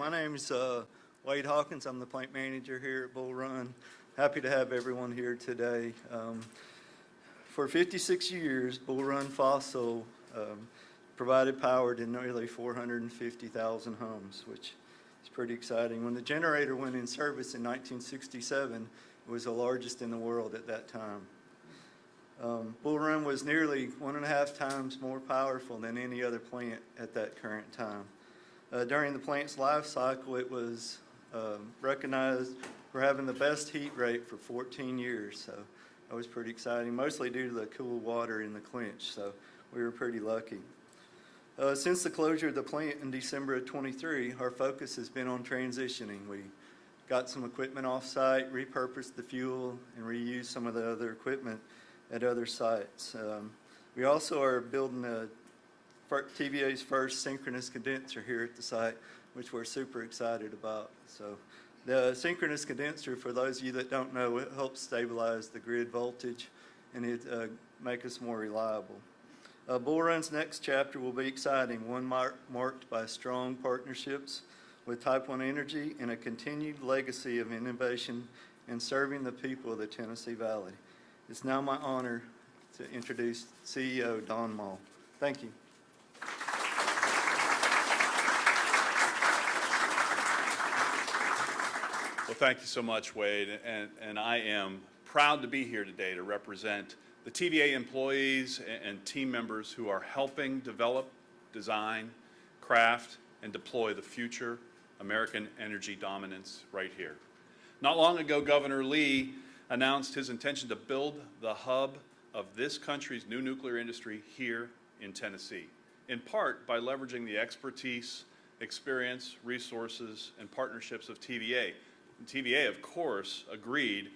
My name's Wade Hawkins. I'm the plant manager here at Bull Run. Happy to have everyone here today. For 56 years, Bull Run Fossil provided power to nearly 450,000 homes, which is pretty exciting. When the generator went in service in 1967, it was the largest in the world at that time. Bull Run was nearly 1.5 times more powerful than any other plant at that current time. During the plant's life cycle, it was recognized for having the best heat rate for 14 years, so that was pretty exciting, mostly due to the cool water in the clinch, so we were pretty lucky. Since the closure of the plant in December of 23, our focus has been on transitioning. We got some equipment off-site, repurposed the fuel, and reused some of the other equipment at other sites. We also are building TVA's first synchronous condenser here at the site, which we're super excited about. So the synchronous condenser, for those of you that don't know, it helps stabilize the grid voltage and it make us more reliable. Bull Run's next chapter will be exciting, one marked by strong partnerships with Type 1 Energy and a continued legacy of innovation and serving the people of the Tennessee Valley. It's now my honor to introduce CEO Don Mall. Thank you. Well, thank you so much, Wade, and I am proud to be here today to represent the TVA employees and team members who are helping develop, design, craft, and deploy the future American energy dominance right here. Not long ago, Governor Lee announced his intention to build the hub of this country's new nuclear industry here in Tennessee, in part by leveraging the expertise, experience, resources, and partnerships of TVA. And TVA, of course, agreed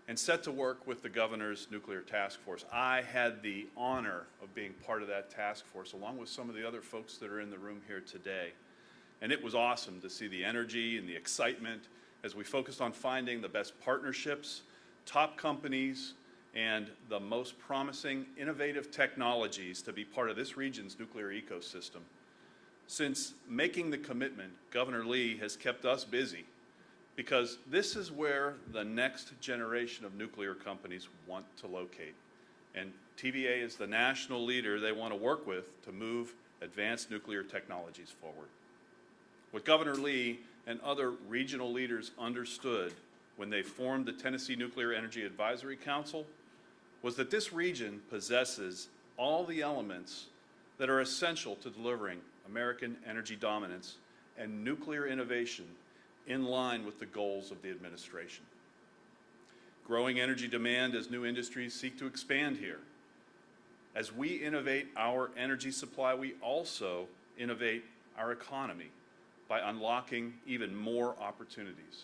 and set to work with the governor's nuclear task force. I had the honor of being part of that task force, along with some of the other folks that are in the room here today. And it was awesome to see the energy and the excitement as we focused on finding the best partnerships, top companies, and the most promising innovative technologies to be part of this region's nuclear ecosystem. Since making the commitment, Governor Lee has kept us busy because this is where the next generation of nuclear companies want to locate. And TVA is the national leader they want to work with to move advanced nuclear technologies forward. What Governor Lee and other regional leaders understood when they formed the Tennessee Nuclear Energy Advisory Council was that this region possesses all the elements that are essential to delivering American energy dominance and nuclear innovation in line with the goals of the administration. Growing energy demand as new industries seek to expand here. As we innovate our energy supply, we also innovate our economy by unlocking even more opportunities.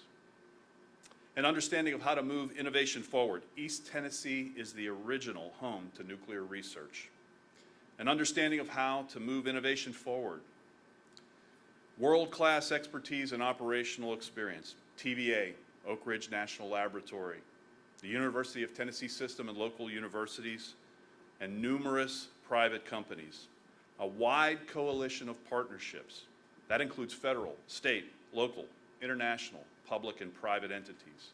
An understanding of how to move innovation forward. East Tennessee is the original home to nuclear research. An understanding of how to move innovation forward. World-class expertise and operational experience. TVA, Oak Ridge National Laboratory, the University of Tennessee System and local universities, and numerous private companies. A wide coalition of partnerships. That includes federal, state, local, international, public and private entities.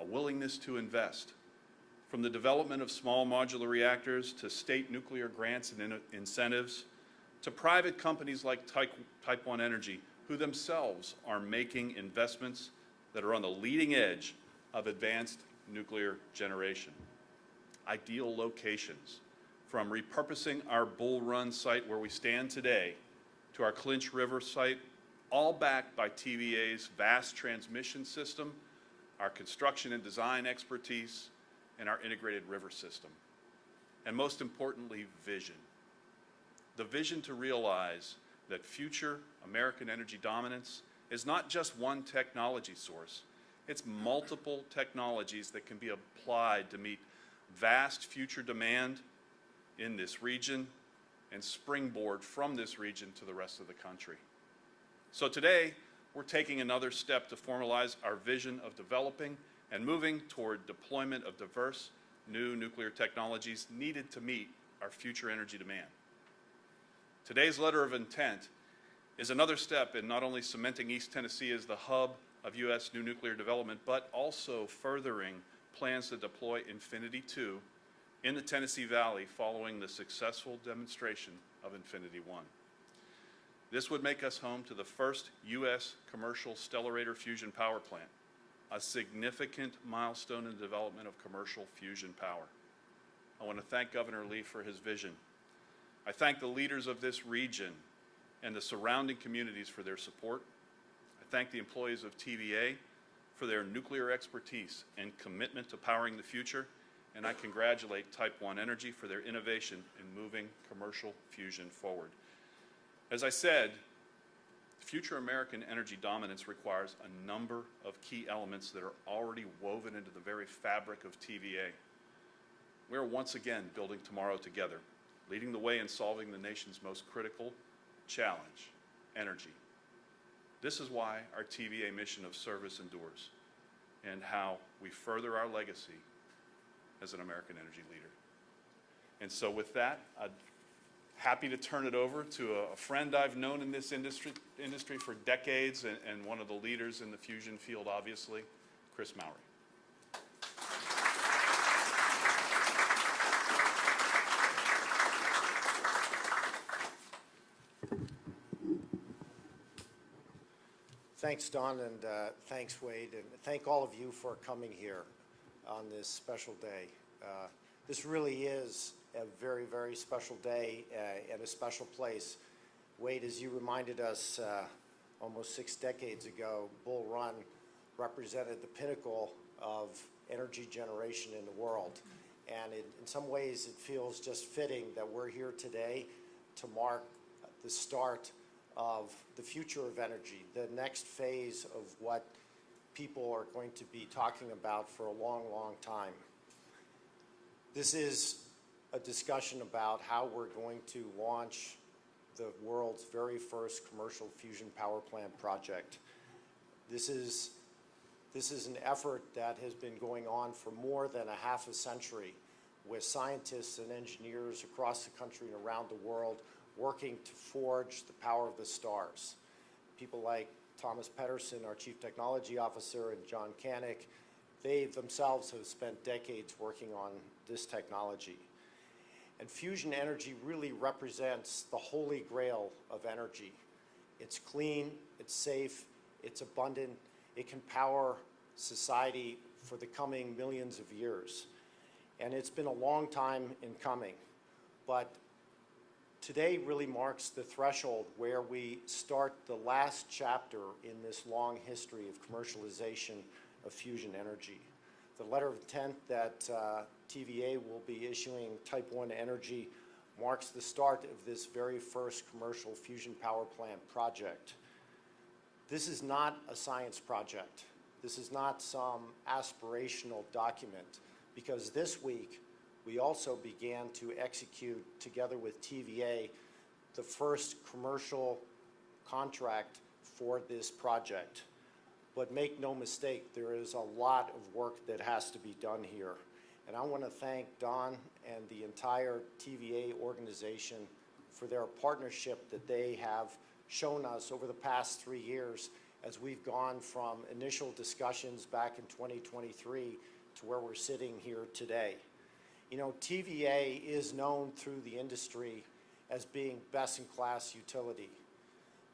A willingness to invest, from the development of small modular reactors to state nuclear grants and incentives, to private companies like Type 1 Energy, who themselves are making investments that are on the leading edge of advanced nuclear generation. Ideal locations, from repurposing our Bull Run site where we stand today to our Clinch River site, all backed by TVA's vast transmission system, our construction and design expertise, and our integrated river system. And most importantly, vision. The vision to realize that future American energy dominance is not just one technology source. It's multiple technologies that can be applied to meet vast future demand in this region and springboard from this region to the rest of the country. So today, we're taking another step to formalize our vision of developing and moving toward deployment of diverse new nuclear technologies needed to meet our future energy demand. Today's letter of intent is another step in not only cementing East Tennessee as the hub of U.S. new nuclear development, but also furthering plans to deploy Infinity 2 in the Tennessee Valley following the successful demonstration of Infinity 1. This would make us home to the first U.S. commercial stellarator fusion power plant, a significant milestone in the development of commercial fusion power. I want to thank Governor Lee for his vision. I thank the leaders of this region and the surrounding communities for their support. I thank the employees of TVA for their nuclear expertise and commitment to powering the future, and I congratulate Type 1 Energy for their innovation in moving commercial fusion forward. As I said, future American energy dominance requires a number of key elements that are already woven into the very fabric of TVA. We are once again building tomorrow together, leading the way in solving the nation's most critical challenge, energy. This is why our TVA mission of service endures and how we further our legacy as an American energy leader. And so with that, I'm happy to turn it over to a friend I've known in this industry for decades and one of the leaders in the fusion field, obviously, Chris Mowry. Thanks, Don, and thanks, Wade, and thank all of you for coming here on this special day. This really is a very, very special day and a special place. Wade, as you reminded us almost 6 decades ago, Bull Run represented the pinnacle of energy generation in the world. And in some ways, it feels just fitting that we're here today to mark the start of the future of energy, the next phase of what people are going to be talking about for a long, long time. This is a discussion about how we're going to launch the world's very first commercial fusion power plant project. This is an effort that has been going on for more than a half a century, with scientists and engineers across the country and around the world working to forge the power of the stars. People like Thomas Pedersen, our Chief Technology Officer, and John Kanik, they themselves have spent decades working on this technology. And fusion energy really represents the holy grail of energy. It's clean, it's safe, it's abundant, it can power society for the coming millions of years. And it's been a long time in coming, but today really marks the threshold where we start the last chapter in this long history of commercialization of fusion energy. The letter of intent that TVA will be issuing Type 1 Energy marks the start of this very first commercial fusion power plant project. This is not a science project. This is not some aspirational document, because this week we also began to execute, together with TVA, the first commercial contract for this project. But make no mistake, there is a lot of work that has to be done here. And I want to thank Don and the entire TVA organization for their partnership that they have shown us over the past 3 years as we've gone from initial discussions back in 2023 to where we're sitting here today. You know, TVA is known through the industry as being best-in-class utility.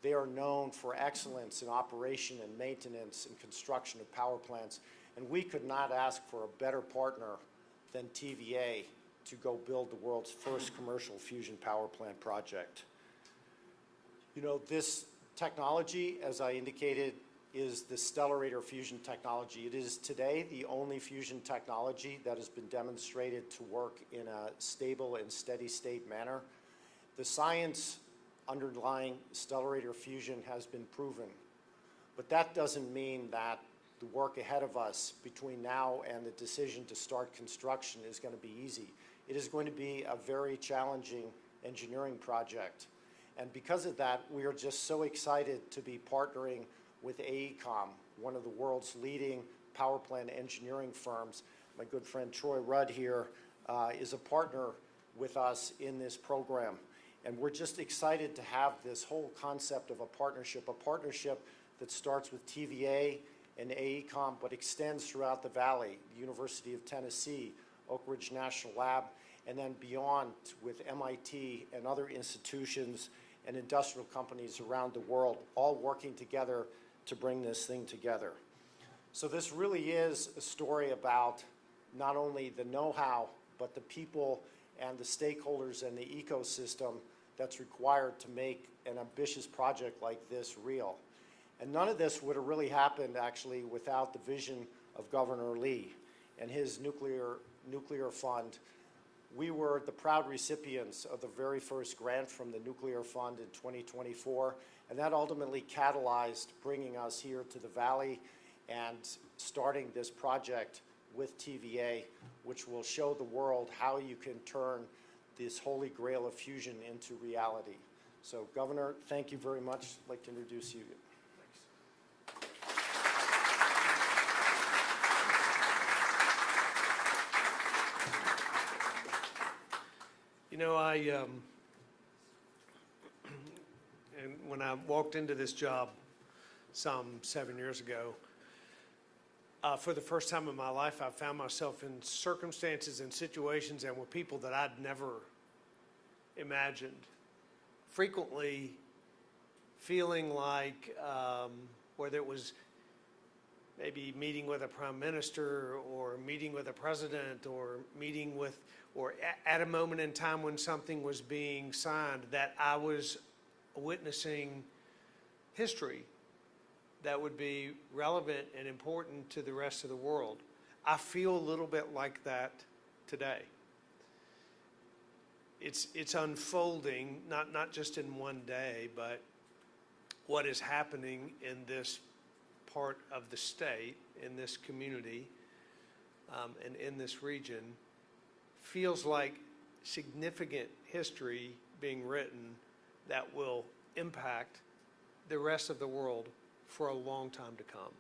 They are known for excellence in operation and maintenance and construction of power plants, and we could not ask for a better partner than TVA to go build the world's first commercial fusion power plant project. You know, this technology, as I indicated, is the stellarator fusion technology. It is today the only fusion technology that has been demonstrated to work in a stable and steady state manner. The science underlying stellarator fusion has been proven, but that doesn't mean that the work ahead of us between now and the decision to start construction is going to be easy. It is going to be a very challenging engineering project. And because of that, we are just so excited to be partnering with AECOM, one of the world's leading power plant engineering firms. My good friend Troy Rudd here is a partner with us in this program. And we're just excited to have this whole concept of a partnership that starts with TVA and AECOM, but extends throughout the Valley, the University of Tennessee, Oak Ridge National Lab, and then beyond with MIT and other institutions and industrial companies around the world, all working together to bring this thing together. So this really is a story about not only the know-how, but the people and the stakeholders and the ecosystem that's required to make an ambitious project like this real. And none of this would have really happened actually without the vision of Governor Lee and his nuclear fund. We were the proud recipients of the very first grant from the Nuclear Fund in 2024, and that ultimately catalyzed bringing us here to the Valley and starting this project with TVA, which will show the world how you can turn this holy grail of fusion into reality. So, Governor, thank you very much. I'd like to introduce you. You know, and when I walked into this job some 7 years ago, for the first time in my life, I found myself in circumstances and situations and with people that I'd never imagined. Frequently feeling like, whether it was maybe meeting with a prime minister or meeting with a president or meeting with, or at a moment in time when something was being signed, that I was witnessing history that would be relevant and important to the rest of the world. I feel a little bit like that today. It's unfolding, not just in one day, but what is happening in this part of the state, in this community, and in this region, feels like significant history being written that will impact the rest of the world for a long time to come.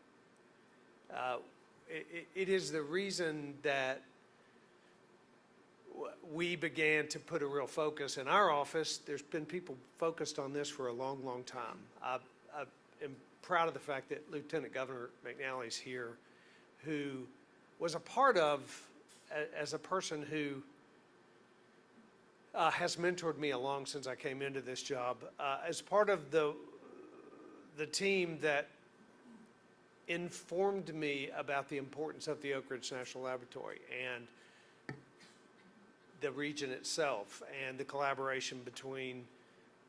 It is the reason that we began to put a real focus in our office. There's been people focused on this for a long, long time. I am proud of the fact that Lieutenant Governor McNally's here, who was a part of, as a person who has mentored me along since I came into this job, as part of the team that informed me about the importance of the Oak Ridge National Laboratory and the region itself and the collaboration between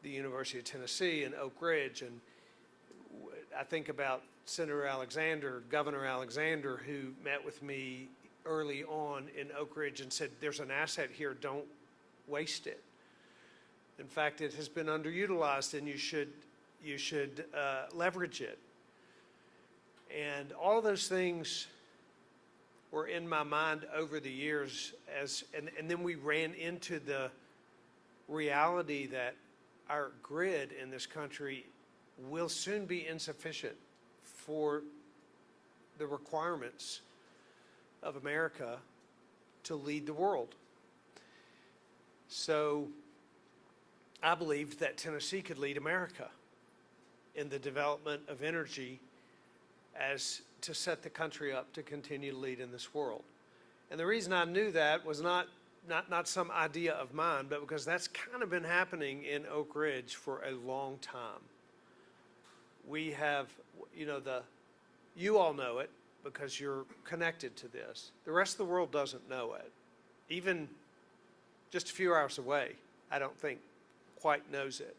the University of Tennessee and Oak Ridge. And I think about Senator Alexander, Governor Alexander, who met with me early on in Oak Ridge and said, there's an asset here, don't waste it. In fact, it has been underutilized and you should leverage it. And all of those things were in my mind over the years, and then we ran into the reality that our grid in this country will soon be insufficient for the requirements of America to lead the world. So I believed that Tennessee could lead America in the development of energy as to set the country up to continue to lead in this world. And the reason I knew that was not some idea of mine, but because that's kind of been happening in Oak Ridge for a long time. We have, you all know it because you're connected to this. The rest of the world doesn't know it. Even just a few hours away, I don't think quite knows it,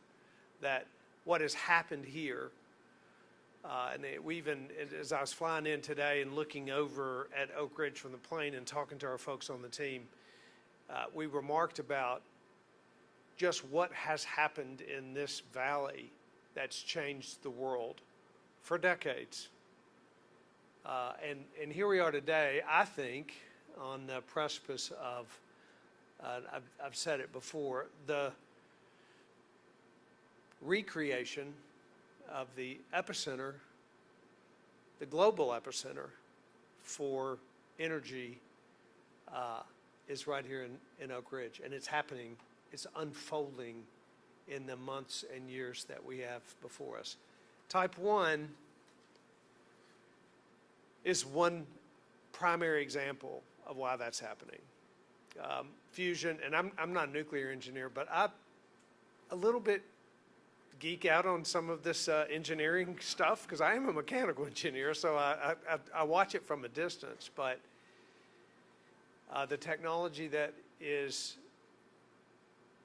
that what has happened here. We even, as I was flying in today and looking over at Oak Ridge from the plane and talking to our folks on the team, we remarked about just what has happened in this valley that's changed the world for decades. And here we are today, I think, on the precipice of, I've said it before, the recreation of the epicenter, the global epicenter for energy is right here in Oak Ridge. And it's happening, it's unfolding in the months and years that we have before us. Type 1 is one primary example of why that's happening. Fusion, and I'm not a nuclear engineer, but I a little bit geek out on some of this engineering stuff because I am a mechanical engineer, so I watch it from a distance. But the technology that is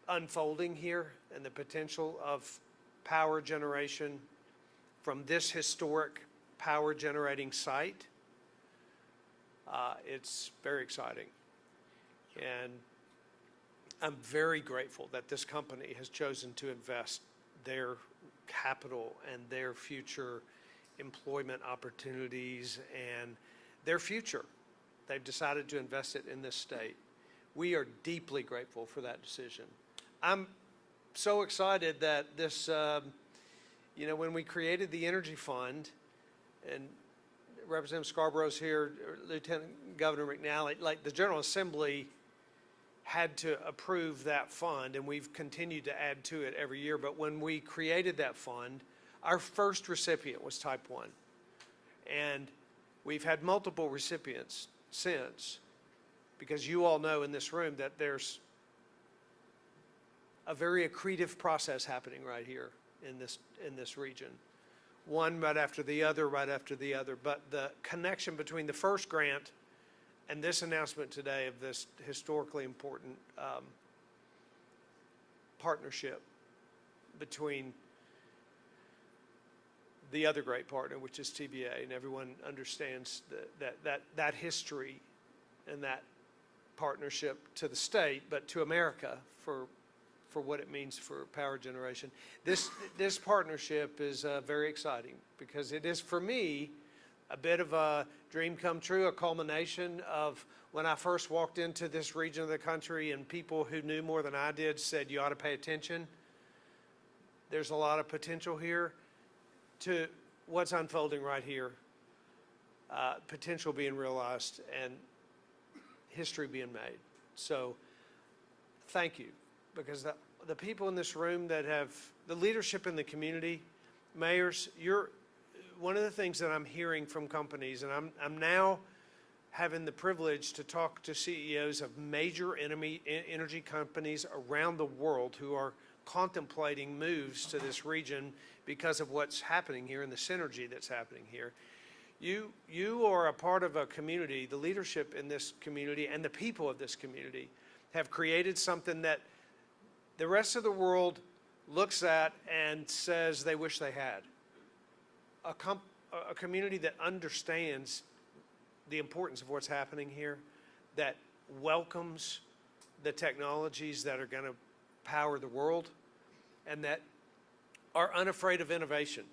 unfolding here and the potential of power generation from this historic power generating site, it's very exciting. And I'm very grateful that this company has chosen to invest their capital and their future employment opportunities and their future. They've decided to invest it in this state. We are deeply grateful for that decision. I'm so excited that this, when we created the Energy Fund, and Representative Scarborough's here, Lieutenant Governor McNally, like the General Assembly had to approve that fund, and we've continued to add to it every year. But when we created that fund, our first recipient was Type 1. And we've had multiple recipients since, because you all know in this room that there's a very accretive process happening right here in this region. One right after the other, right after the other. But the connection between the first grant and this announcement today of this historically important partnership between the other great partner, which is TVA, and everyone understands that history and that partnership to the state, but to America for what it means for power generation. This partnership is very exciting because it is, for me, a bit of a dream come true, a culmination of when I first walked into this region of the country and people who knew more than I did said, you ought to pay attention. There's a lot of potential here, to what's unfolding right here, potential being realized and history being made. So thank you, because the people in this room that have the leadership in the community, mayors, one of the things that I'm hearing from companies, and I'm now having the privilege to talk to CEOs of major energy companies around the world who are contemplating moves to this region because of what's happening here and the synergy that's happening here. You are a part of a community, the leadership in this community and the people of this community have created something that the rest of the world looks at and says they wish they had. A community that understands the importance of what's happening here, that welcomes the technologies that are going to power the world, and that are unafraid of innovation.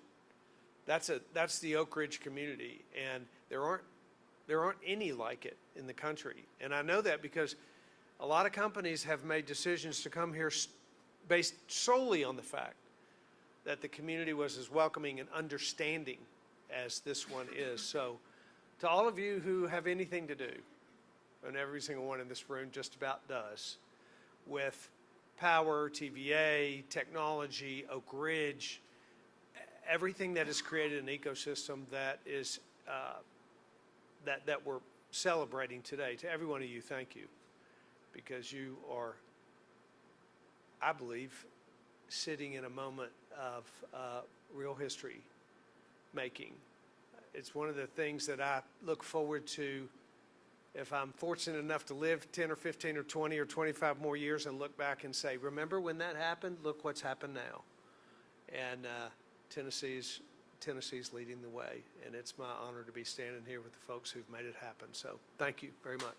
That's the Oak Ridge community, and there aren't any like it in the country. And I know that because a lot of companies have made decisions to come here based solely on the fact that the community was as welcoming and understanding as this one is. So to all of you who have anything to do, and every single one in this room just about does, with power, TVA, technology, Oak Ridge, everything that has created an ecosystem that is that we're celebrating today. To every one of you, thank you, because you are, I believe, sitting in a moment of real history making. It's one of the things that I look forward to if I'm fortunate enough to live 10 or 15 or 20 or 25 more years and look back and say, remember when that happened? Look what's happened now. And Tennessee's leading the way, and it's my honor to be standing here with the folks who've made it happen. So thank you very much.